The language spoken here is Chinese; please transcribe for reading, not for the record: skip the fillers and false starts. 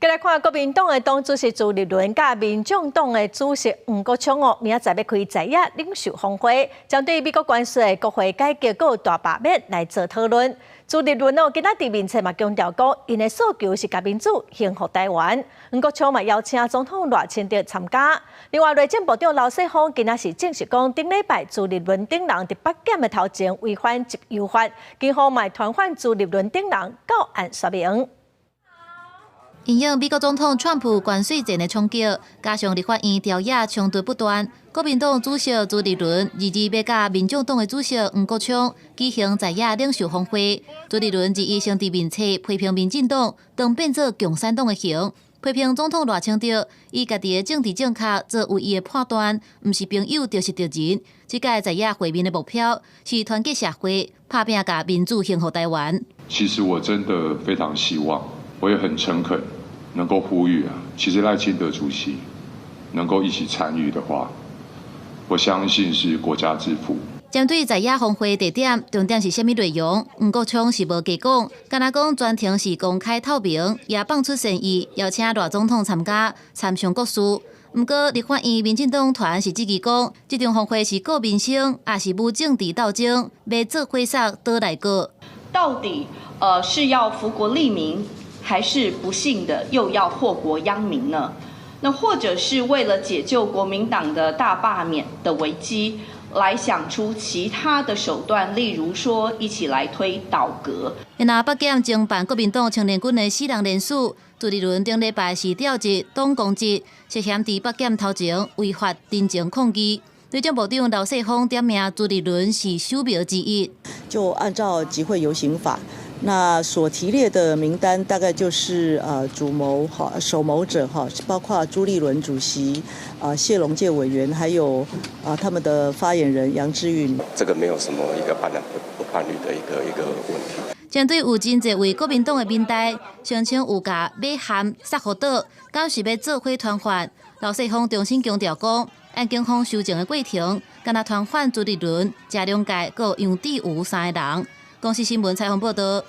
再来看国民党的党主席朱立伦，甲民众党的主席黄国昌明仔载要开在野领袖峰会，针对美国关税的国会改革有大罢免来做讨论。朱立伦今仔伫面册嘛强调讲，因的诉求是甲民主幸福台湾。黄国昌嘛邀请总统赖清德参加。另外，内政部长刘世芳今仔是证实讲，顶礼拜朱立伦等人伫北检的头前违反集邮法，警方嘛传唤朱立伦等人到案说明。因应美国总统川普关税战的冲击，加上立法院调野冲突不断，国民党主席朱立伦22要甲民众党的主席黄国昌举行在野领袖峰会。朱立伦以生伫面册批评民进党，当变做共产党的形，批评总统赖清德以家己的政治正确做唯一的判断，毋是朋友就是敌人。这届在野会面的目标是团结社会，打拼甲民主幸福台湾。其实我真的非常希望。我也很诚恳，能够呼吁其实赖清德主席能够一起参与的话，我相信是国家之福。针对在野峰会地点，重点是甚么内容？黄国昌是无加讲，敢若讲专程是公开透明，也放出善意，邀请赖总统参加参详国事。不过，立法院民进党团是积极讲，这场峰会是顾民生，也是无政治斗争，要做会煞倒来过。到底是要福国利民？还是不幸的又要祸国殃民呢？那或者是为了解救国民党的大罢免的危机，来想出其他的手段，例如说一起来推倒阁。那北检侦办国民党青年军的4人联署，朱立伦顶礼拜是调集党公职，涉嫌伫北检头前违法陈情抗议。内政部长刘世芳点名朱立伦是首苗之一，就按照集会游行法。那所提列的名单大概就是主谋首谋者包括朱立伦主席谢龙介委员，还有他们的发言人杨之韵。这个没有什么一个办不办理的一个问题。针对有真侪位国民党的民代声称有甲马汉杀互倒，敢是要做伙团犯？刘世芳重新强调讲，按警方搜证的过程，敢若团犯朱立伦、谢龙介、佮杨志武3个人。公视新闻采访报道。